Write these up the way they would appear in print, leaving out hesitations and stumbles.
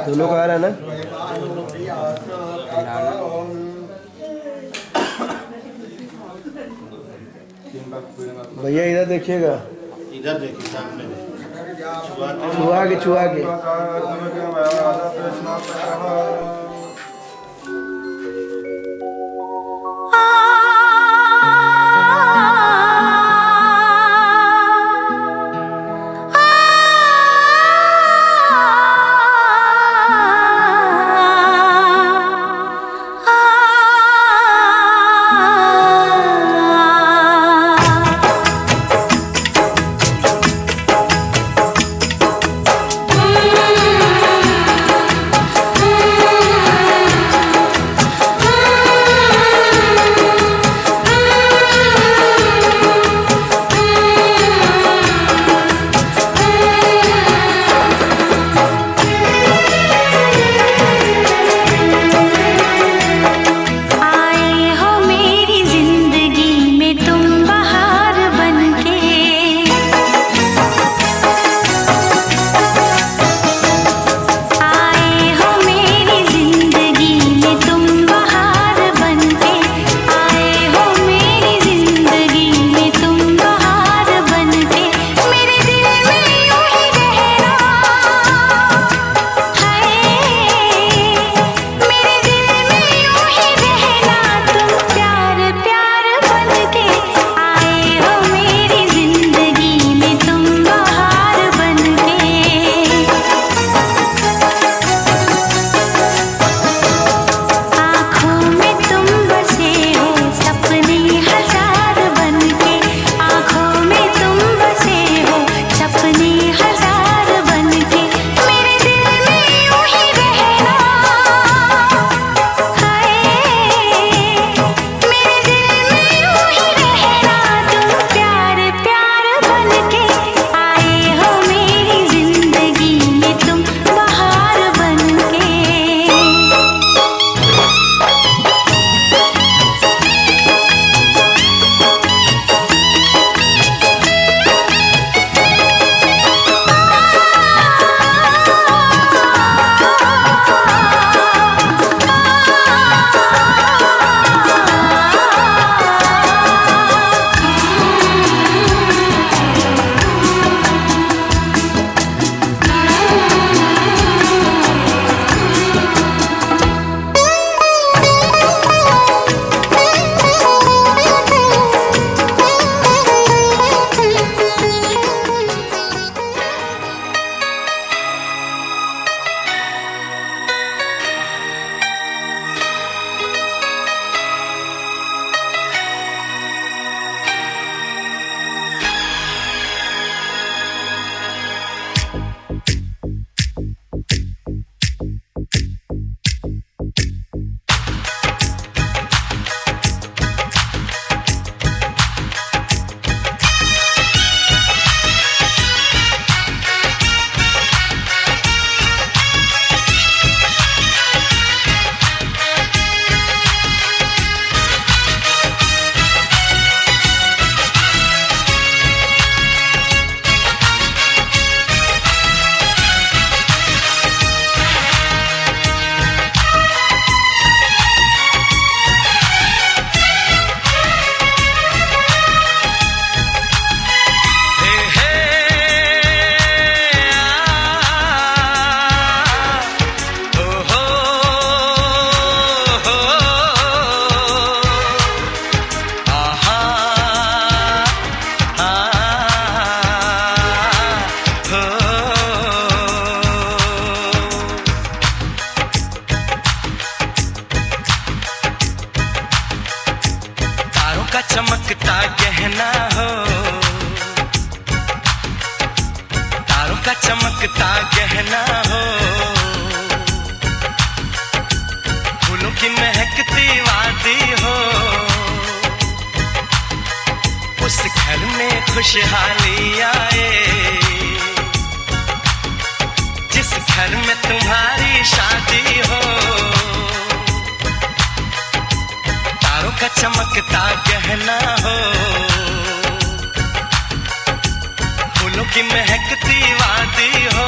दोनों का आ रहा है ना? भैया इधर देखिएगा, इधर देखिए सामने छुआ के चमकता गहना हो, तारों का चमकता गहना हो, फूलों की महकती वादी हो, उस घर में खुशहाली आए जिस घर में तुम्हारी शादी हो। तारों का चमकता गहना हो, फूलों की महकती वादी हो,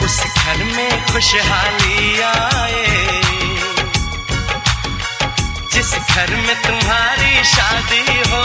उस घर में खुशहाली आए, जिस घर में तुम्हारी शादी हो।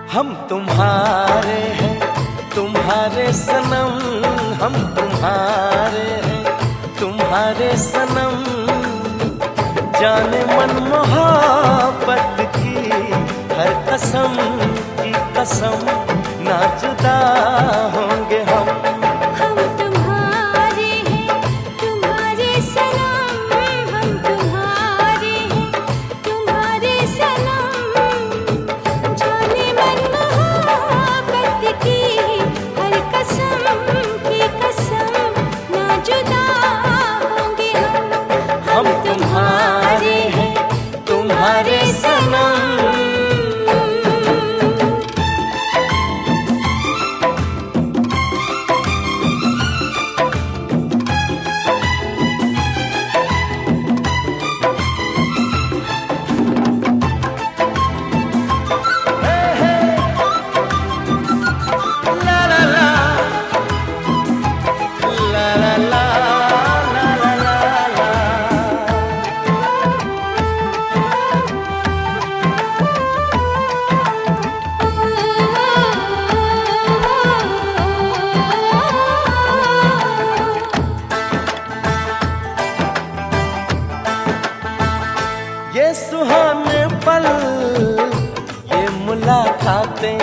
हम तुम्हारे हैं तुम्हारे सनम, हम तुम्हारे हैं तुम्हारे सनम, जाने मन मोहब्बत की हर कसम की कसम, ना जुदा होंगे हम। हम तुम्हारे हैं तुम्हारे सनम, हम तुम्हारे हैं तुम्हारे सनम, जाने मन मोहब्बत की हर कसम की कसम, ना जुदा होंगे हम। हम तुम्हारे हैं तुम्हारे सनम। ये सुहाने पल ये मुलाकातें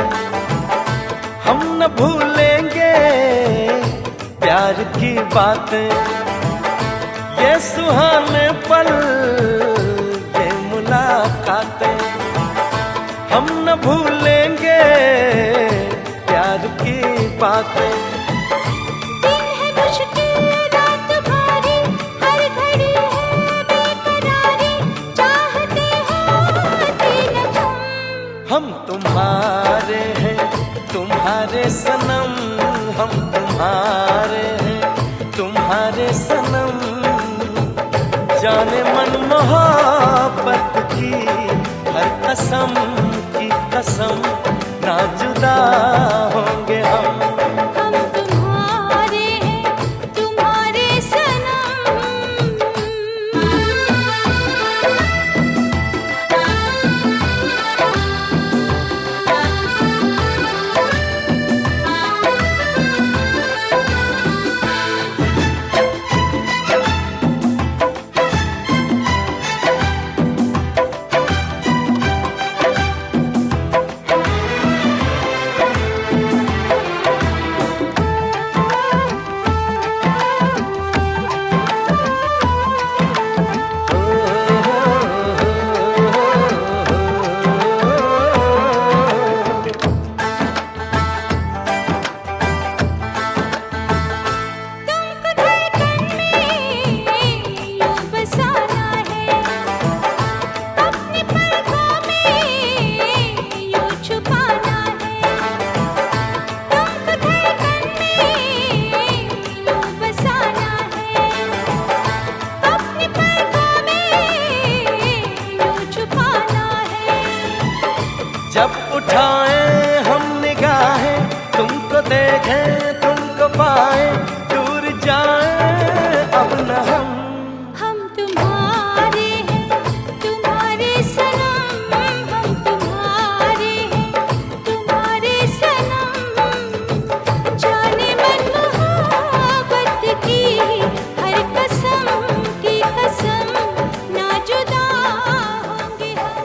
हम न भूलेंगे प्यार की बातें। ये सुहाने पल ये मुलाकातें हम न भूलेंगे प्यार की बातें। दिन है मुश्किल रात भारी, हर घड़ी है बेकरारी, चाहते हो दिल हम तुम्हारे हैं तुम्हारे सनम, हम तुम्हारे हैं तुम्हारे सनम, जाने मन मोहब्बत की हर कसम की कसम, ना जुदा होंगे हम। हम तुम्हारे हैं तुम्हारे सनम। जब उठाएं हम निगाहें तुमको देखें तुमको पाएं, दूर जाएं अब न हम तुम्हारे हैं तुम्हारे सनम, हम तुम्हारे हैं तुम्हारे सनम, जाने मन मोहब्बत की हर कसम की कसम, ना जुदा होंगे हम।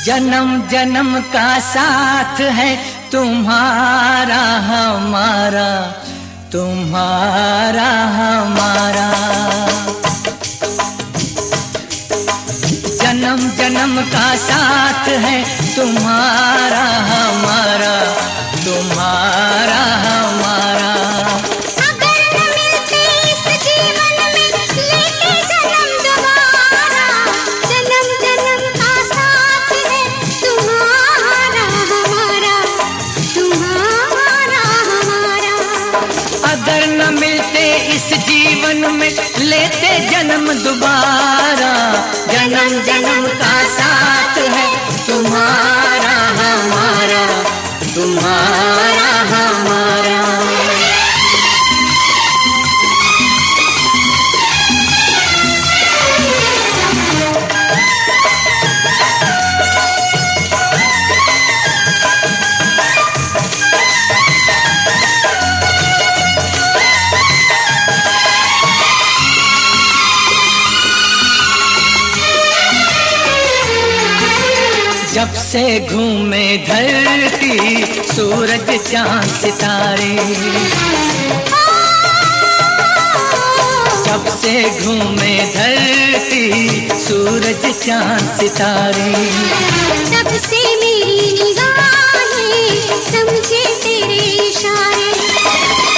जन्म जन्म का साथ है तुम्हारा हमारा, तुम्हारा हमारा। जन्म जन्म का साथ है तुम्हारा हमारा, तुम्हारा हमारा। अगर न मिलते इस जीवन में लेके जन्म दोबारा, जन्म जन्म का साथ है तुम्हारा हमारा, तुम्हारा हमारा। अगर न मिलते इस जीवन में लेते जन्म दोबारा, जन्म जन्म का साथ है तुम्हारा हमारा, तुम्हारा हमारा। जब से घूमे धरती सूरज चांद सितारे, जब से घूमे धरती सूरज चांद सितारे, तब से मेरी निगाहें समझे तेरे इशारे।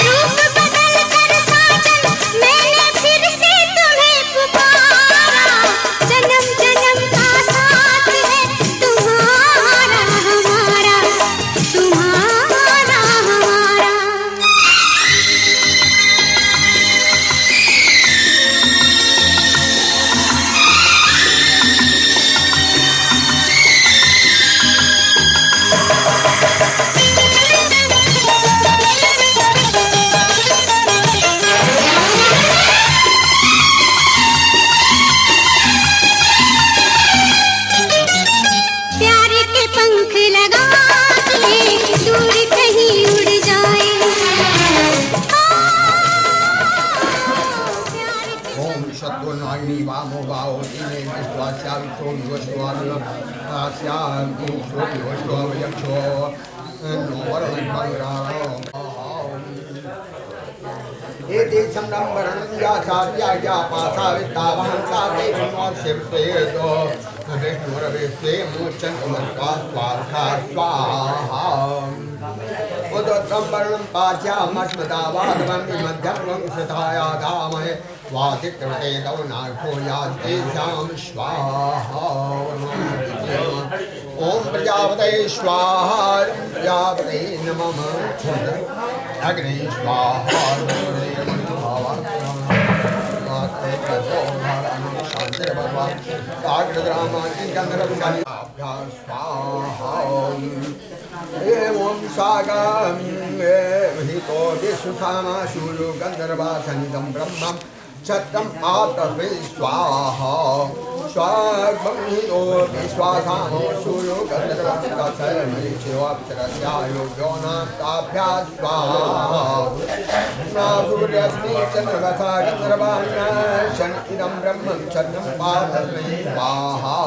रूप बदल कर साजन मैंने फिर से तुम्हें पुकारा, जन्म जन्म का साथ है तुम्हारा हमारा, तुम्हारा हमारा। प्यार के पंख लगा के दूर कहीं उड़ जाए। ओम शत्रुनागिनी वामो वाओ दीने विश्वास्यावितो विश्वास्यावितो नो वरणपंग्राणो एते संरंभरणं यासाद्या पासावितावहंसाते विष्णुर्शिवसेतो विष्णुरविष्टे मूर्छन्त्वा स्वाहा स्वाहा उदत्रंबरणं पाच्यामस्मदावादवं मध्यमं सताया दामहे वातिक्रमते तव नागो यास्तेषां स्वाहा। ओम प्रजापते स्वाहा, प्रजापते नमः। अग्नि स्वाहा, एवं सागम हितो विश्वसामा शूरो गंधर्वासनिदं ब्रह्मं छत्रम आतपे स्वाहा। स्वागम हितो विश्वासानो शूरो गंधर्वासनिदं योनाभ्या स्वाहा। सूर्यस्मि चंद्रवसा गंधर्वाण्या शनिदं ब्रह्मं छत्रम आतपे स्वाहा।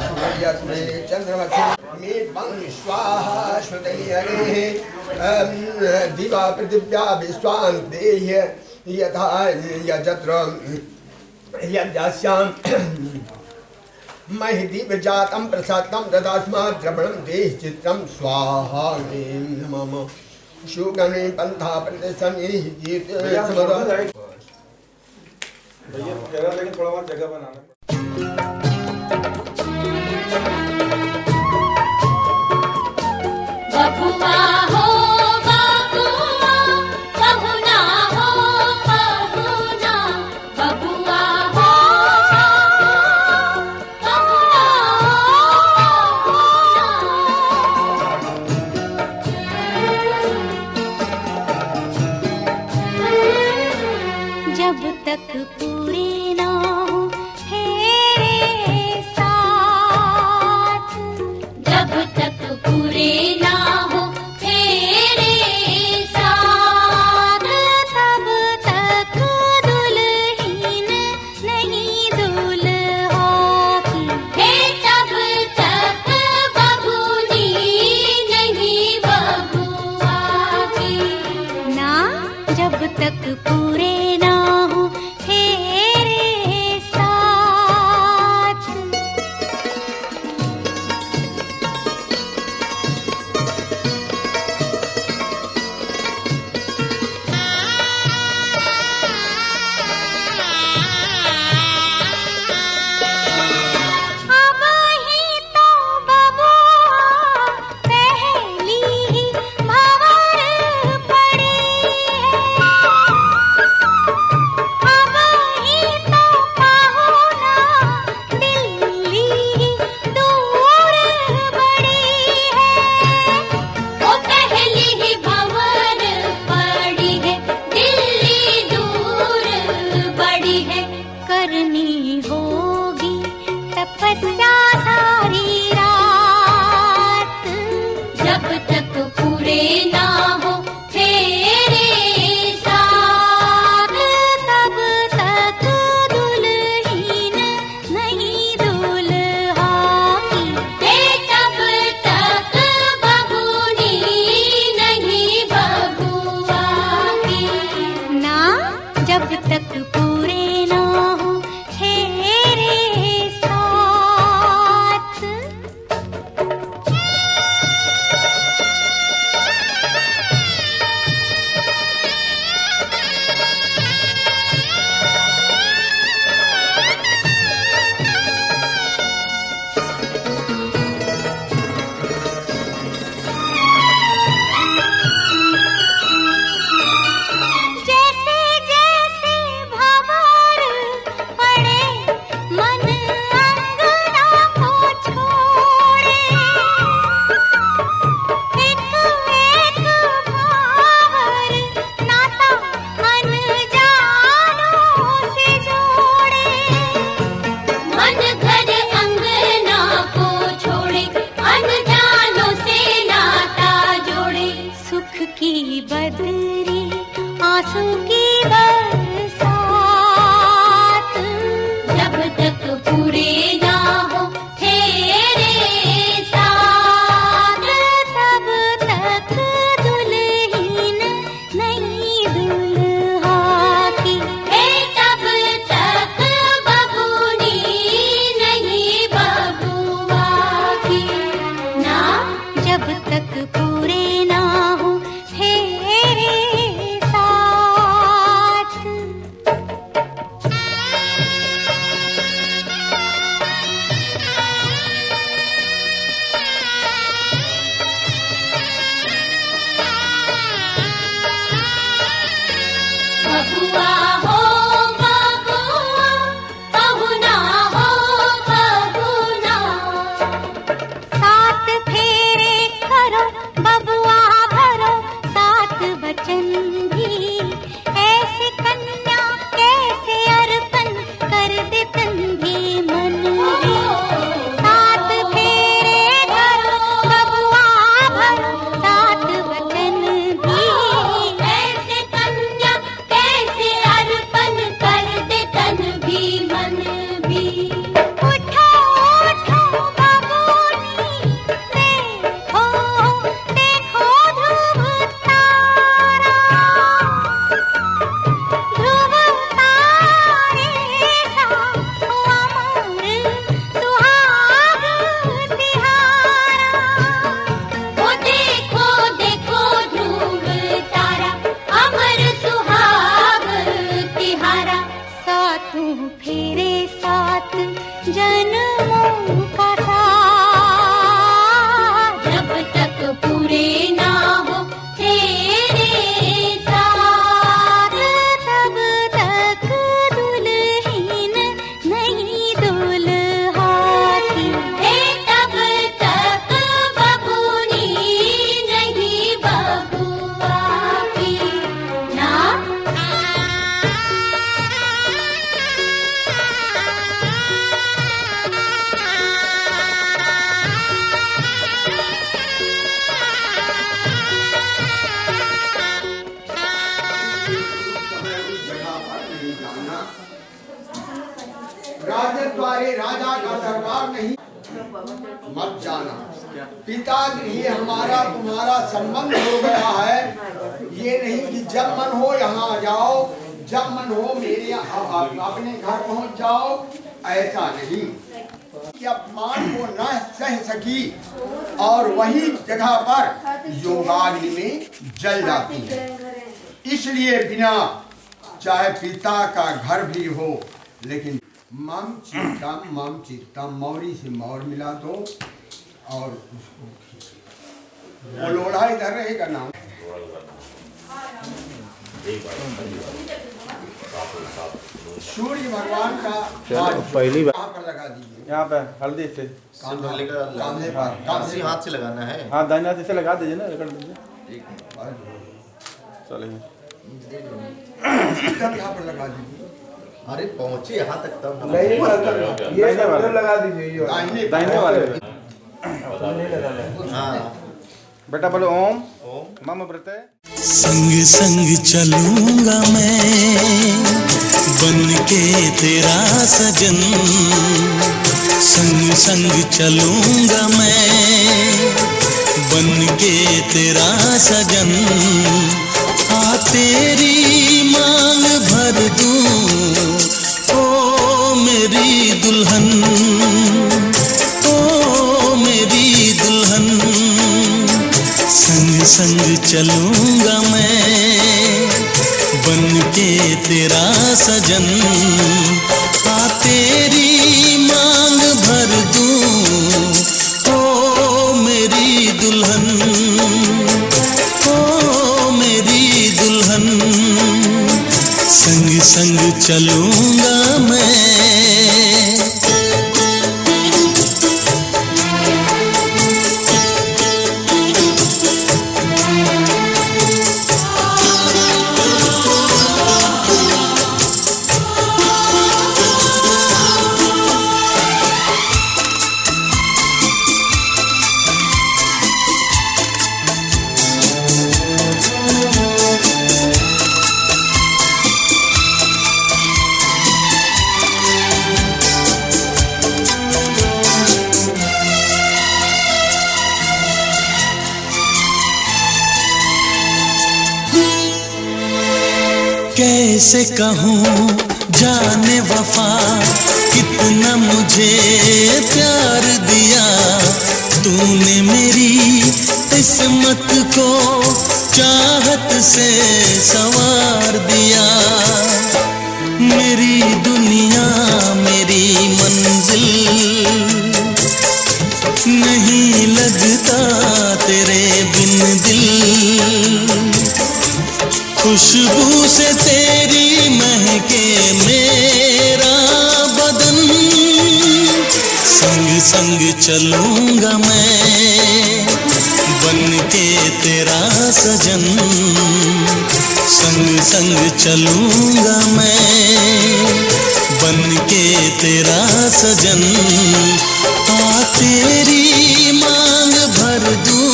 सूर्यस्मि चंद्रवसा स्वाहा श्रुतैः दिवा पृथिव्या विश्वान् देह्य यथा यजत्र यज्ञस्यां महि दिव्यजातं प्रसादं तदास्मात् द्रवणं देहि चित्रं स्वाहा। नमः शुगने पंथा प्रतिसनि लेकिन थोड़ा बहुत जगह बनाना। बबुआ हो बबुआ, बबुना हो बबुना, बबुआ हो बबुना, जब तक पूरे ना हो तेरे साथ, जब तक पूरे ना हो तेरे साथ, तब तक दुल्हन नहीं दुल्हा की। हे तब है करनी होगी तपस्या सारी रात, जब तक पूरे ना हो तेरे साथ, तब तक दुल्हीन नहीं दुल्हा की, तब तक बबूनी नहीं बबुआ की ना, जब तक पूरे ना हो तेरे साथ। जैसे जैसे भंवर पड़े मन अंगना को छोड़े, एक एक भंवर नाता अनजानों से जोड़े, मन घर अंगना को छोड़े अनजानों से नाता जोड़े, सुख की बदरी आंसू की बरसात, जब तक पूरे ना हो तेरे साथ, तब तक दुल्हीन नहीं दुल्हा की, तब तक बबूनी नहीं बबुआ की ना, जब तक पूरे ना हो तेरे साथ। बबुआ हो बबुआ, बहुना हो बहुना, सात फेरे करो बबुआ भरो सात वचन भी, ऐसे कन्या कैसे अर्पण कर दे तन भी मन भी, सात फेरे करो बबुआ भरो सात वचन भी, ऐसे कन्या कैसे अर्पण कर दे तन भी मन भी। उठो उठो बबूनी, देखो देखो ध्रुव तारा, ध्रुव तारे सा अमर सुहाग तिहारा, ओ देखो देखो ध्रुव तारा अमर सुहाग तिहारा, सातों फेरे सात जन्मों का साथ, जब तक पूरे ना हो तेरे साथ, तब तक दुल्हीन नहीं दुल्हा की, तब तक बबूनी नहीं बबुआ की ना। राजद्वारे राजा का दरबार नहीं मत जाना, पिता ही हमारा तुम्हारा संबंध हो गया है, ये नहीं कि जब मन हो यहाँ आ जाओ, जब मन हो मेरे अपने घर पहुँच जाओ, ऐसा नहीं कि अपमान को न सह सकी और वही जगह पर योगाग्नि में जल जाती है, इसलिए बिना चाहे पिता का घर भी हो, लेकिन मम चित्तम मौरी से मौर मिला दो और उसको वो लोढ़ा इधर रहेगा ना। सूर्य भगवान का पहली बार यहाँ पर लगा दीजिए, यहाँ पे हल्दी से कांधे पर हाथ से लगाना है। हाँ दाहिने हाथ से लगा दीजिए ना, रगड़ दीजिए। चलिए यहाँ पर लगा दीजिए। अरे पहुंचे यहाँ तक तब नहीं ये सब लगा दीजिए ये दाहिने वाले हाँ बेटा बोलो ओम मम प्रत्यय। संग संग चलूंगा मैं बन के तेरा सजन, संग संग चलूंगा मैं बन के तेरा सजन, आ तेरी मांग भर दूं ओ मेरी दुल्हन, ओ मेरी दुल्हन। संग संग चलूंगा मैं बन के तेरा सजन, आ तेरी मांग भर दूं ओ मेरी दुल्हन, ओ मेरी दुल्हन। संग संग चलूंगा मैं। कैसे कहूँ जाने वफा कितना मुझे प्यार दिया, तूने मेरी किस्मत को चाहत से संवार दिया। मेरी दुनिया मेरी मंजिल नहीं लगता तेरे बिन दिल, खुशबू से तेरी महके मेरा बदन। संग संग चलूंगा मैं बन के तेरा सजन, संग संग चलूंगा मैं बन के तेरा सजन, आ तेरी मांग भर दूं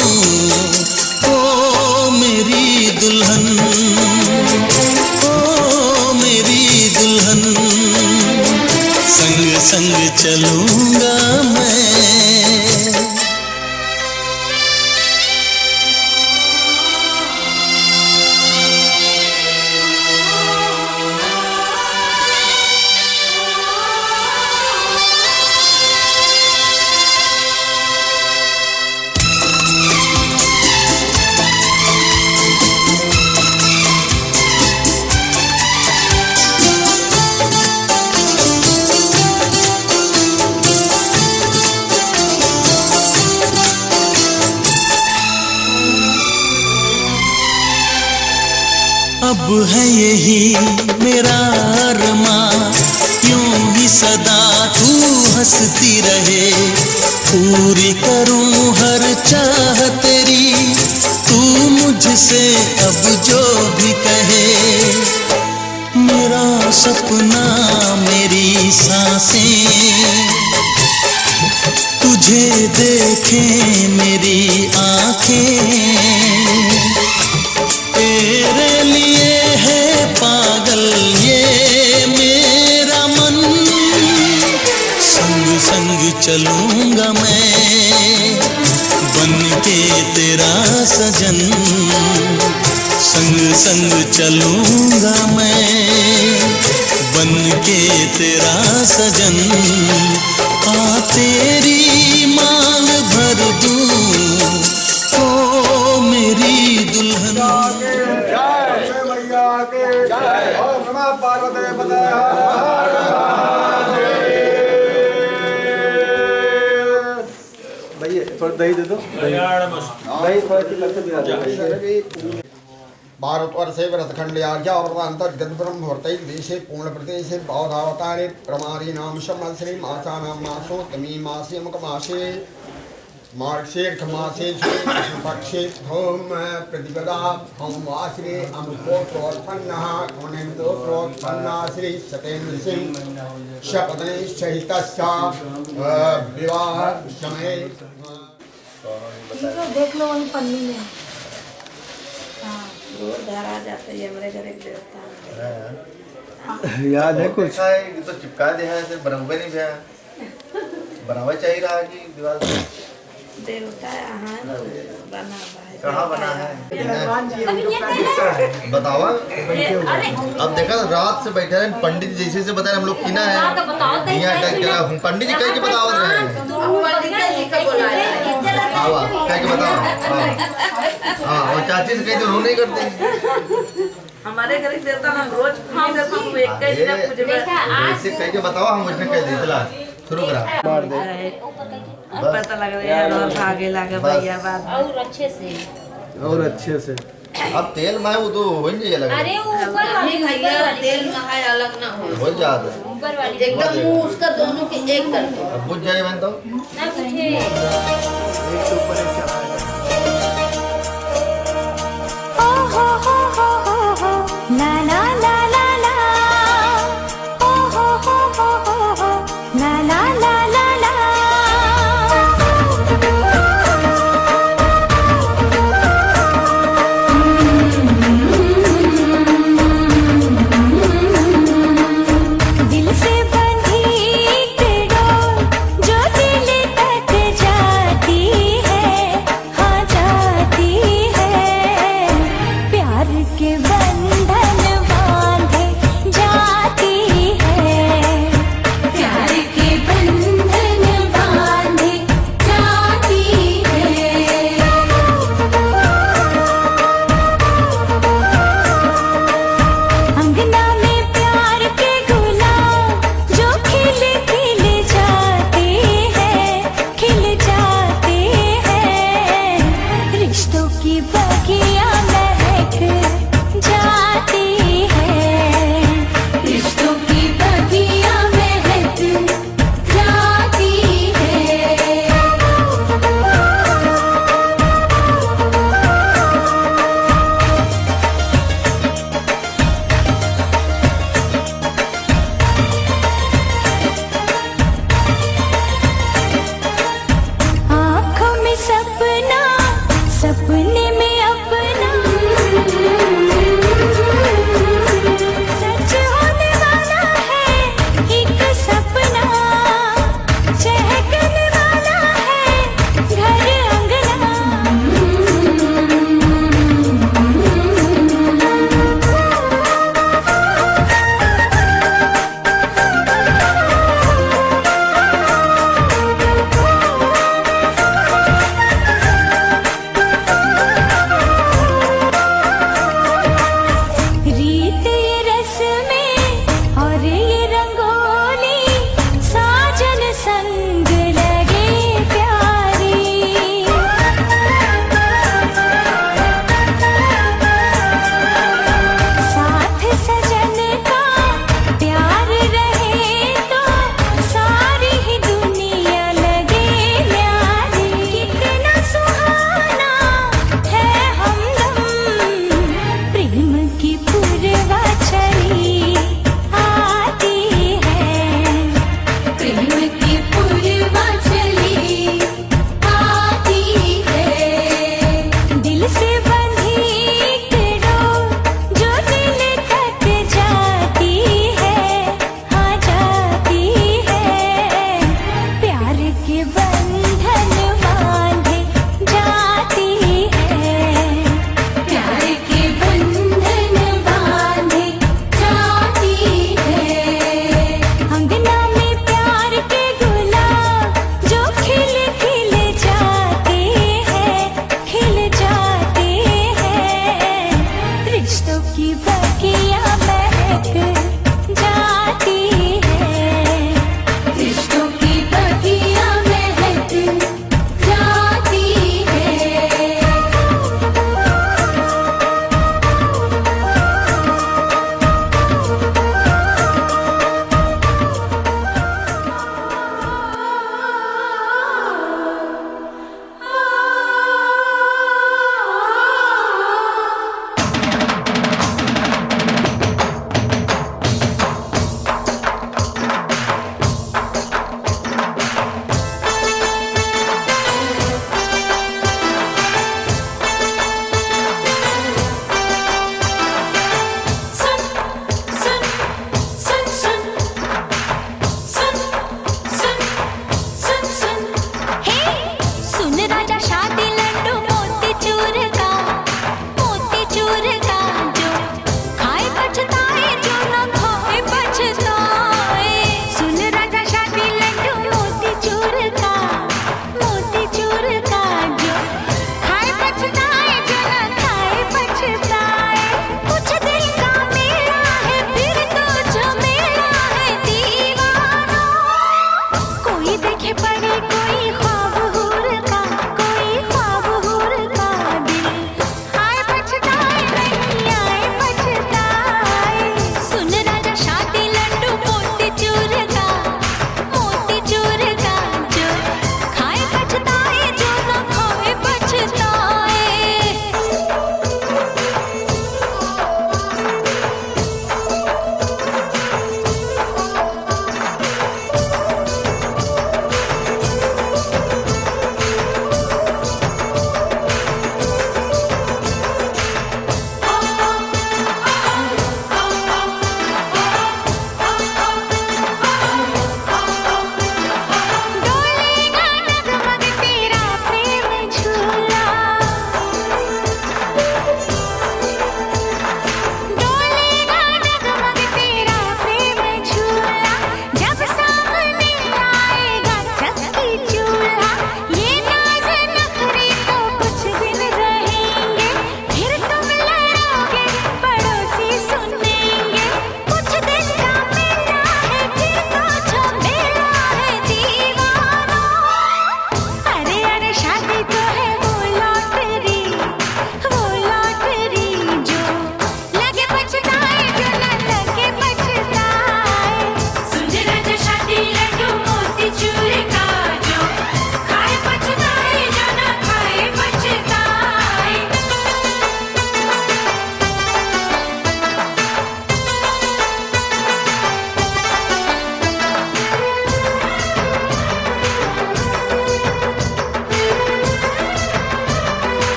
ओ मेरी दुल्हन, ओ मेरी दुल्हन। संग संग चलूंगा मैं। अब है यही मेरा अरमां, यूं ही सदा तू हंसती रहे, पूरी करूं हर चाह तेरी, तू मुझसे अब जो भी कहे। मेरा सपना मेरी सांसें तुझे देखें मेरी आंखें, तेरे लिए है पागल ये मेरा मन। संग संग चलूंगा मैं बन के तेरा सजन, संग संग चलूंगा मैं बन के तेरा सजन, आ तेरी मांग भर दूं ओ मेरी दुल्हन। ओम नमः पार्वती पतये। भैया थोड़ा दही दे दो, दही थोड़ा सी लग से भी आ जाए। भारतवर्षे व्रतखंड्यार्घ्यावृतान्तर्गत ब्रह्मवर्तै देशे पूर्णप्रदेशे बौद्धावतारे प्रमारीणां संवत्सरे मासानां मासोत्तमी मासे मुखमासे मार्षेर्थ मासे पक्षे होम प्रतिपदा हम वाश्रे अमुकोत्रोत्पन्नः कोणेन्दोत्रोत्पन्ना श्री सतेन्द्र सिंह शपथने सहितस्य विवाह समय देख लो वही पन्नी में। घर आ जाते हैं हमारे घर एक देवता याद है कुछ? है ये तो चिपका दिया है, सिर्फ बराबर नहीं गया, बराबर चाहिए रहा कि दीवार पे। देवता यहाँ बना हुआ है। कहाँ बना है बतावा। अब देखा रात से बैठे हैं पंडित जी जैसे से बता रहे हम लोग किना है यहाँ अटैक करा हम पंडित जी कह के बतावत रहे हैं। आवा कह के बताओ। हाँ और चाची से कह दो नहीं करते हमारे घर एक देवता हम रोज पूजा करते हैं, एक का इतना पूजा ऐसे कह के बताओ हम उसने कह दी चला शुरू करा मार दे। पता लग रहा है और भागे लगा भैया बात और अच्छे से अब तेल में वो तो हो नहीं लगा अरे वो ऊपर वाली भैया तेल नहाए अलग ना हो हो जाता है ऊपर वाली एकदम मुंह उसका दोनों के एक करके अब बुझ जाए मैं तो ना पूछे ला ला ला ला ला ओ हो ला ला ला ला ला दिल से बंधी डोर जो दिल तक जाती है हाँ जाती है प्यार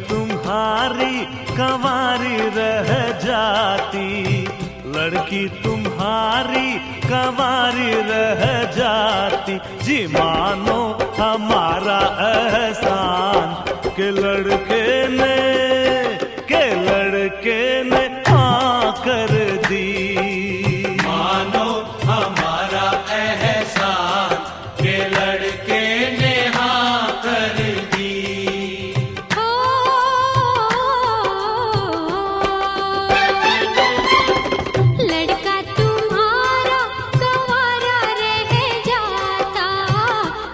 तुम्हारी कंवारी रह जाती, लड़की तुम्हारी कंवारी रह जाती। जी मानो हमारा एहसान के लड़के ने हाँ कर दी। मानो हमारा एहसान के लड़के ने हाँ कर दी। लड़का तुम्हारा कंवारा रह जाता,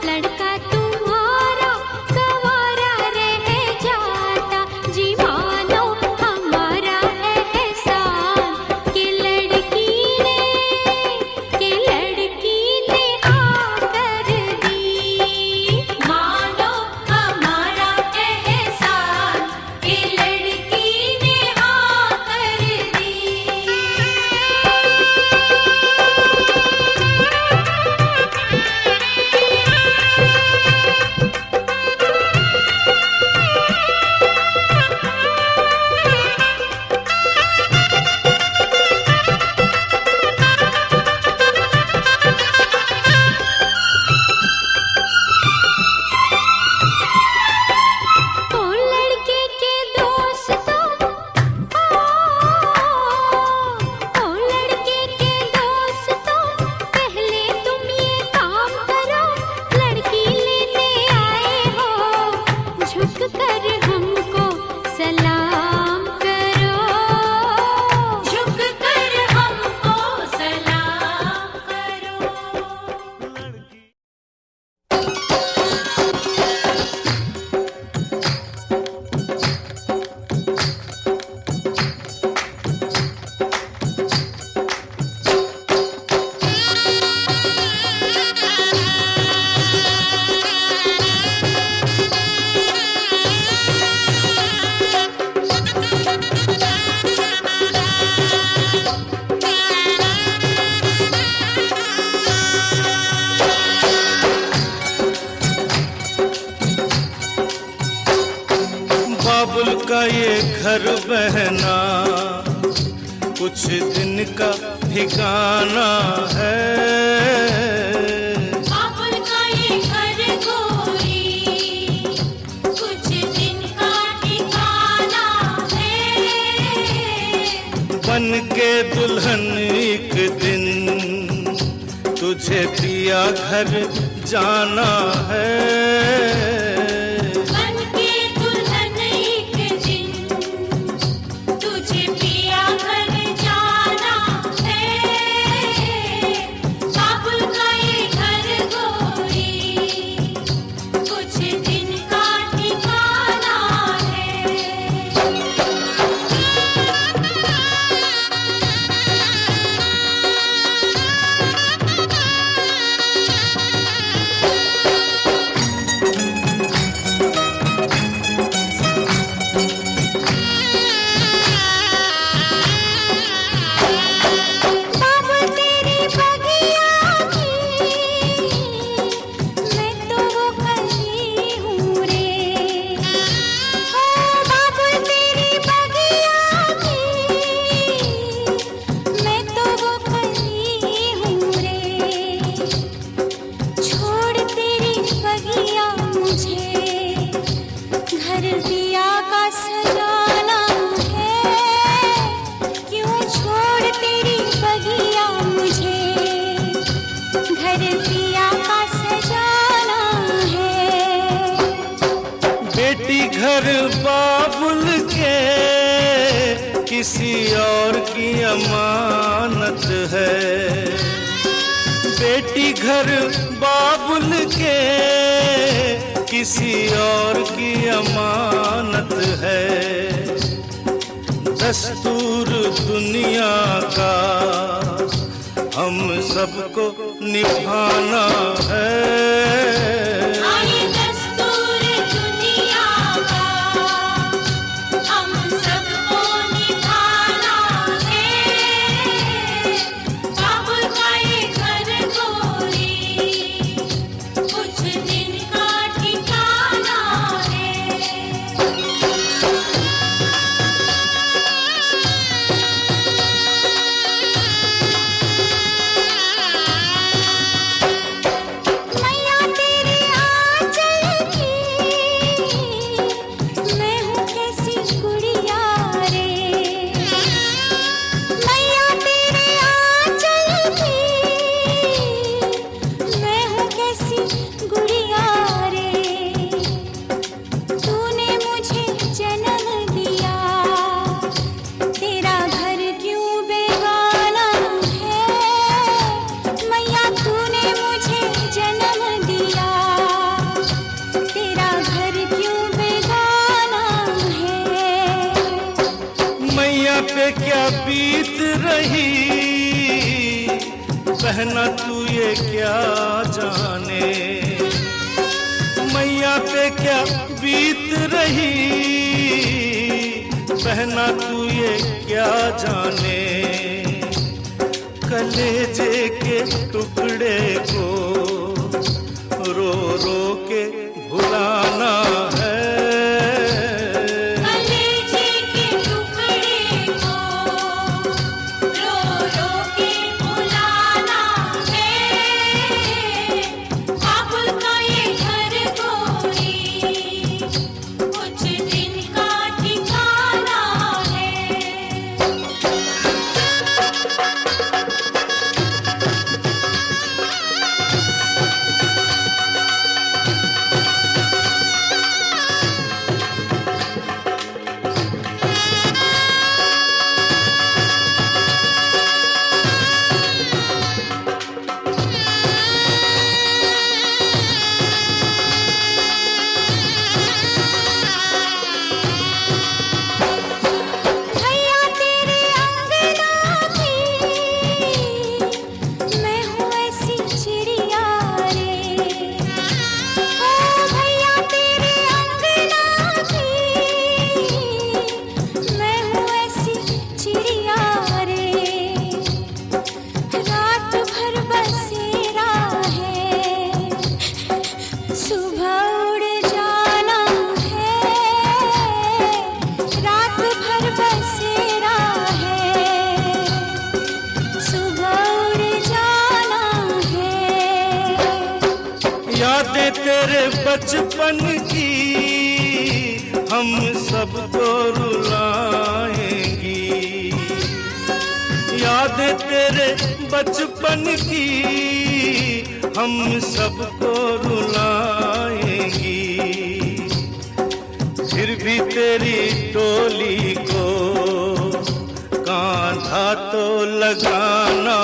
लड़का तुम्हारा कंवारा रह जाता। जी मानो हमारा एहसान कि लड़की ने हाँ कर दी। मानो हमारा एहसान कि लड़की ने हाँ कर दी। ओ लड़के के दोस्तों, ओ लड़के के दोस्तों, पहले तुम ये काम करो। लड़की लेने आए हो, झुक कर हमको सलाम करो, झुक कर हमको सलाम करो। बाबुल का ये घर बहना कुछ दिन का ठिकाना है। बाबुल का ये घर गोरी कुछ दिन का ठिकाना है। बन के दुल्हन एक दिन तुझे पिया घर जाना है। बन के दुल्हन एक दिन तुझे पिया घर जाना है। बाबुल का ये घर गोरी कुछ दिन का ठिकाना है। बाबुल तेरी बगिया की मैं तो वो कली हूँ रे। ओ बाबुल तेरी बगिया की मैं तो वो कली हूँ रे। छोड़ तेरी बगिया मुझे घर दिया का सजाना है। क्यों छोड़ तेरी बगिया मुझे घर दिया का सजाना है। बेटी घर बाबुल के किसी और की अमानत है। बेटी घर बाबुल के किसी और की अमानत है। दस्तूर दुनिया का हम सबको निभाना है। आए दस्तूर दुनिया का हम सबको निभाना है। बाबुल का ये घर गोरी कुछ दिन का ठिकाना है। बहना तू ये क्या जाने, मैया पे क्या बीत रही, बहना तू ये क्या जाने, कलेजे के टुकड़े को रो रो के भुलाना है। यादें तेरे बचपन की हम सबको रुलाएंगी, यादें तेरे बचपन की हम सबको रुलाएंगी, फिर भी तेरी टोली को कांधा तो लगाना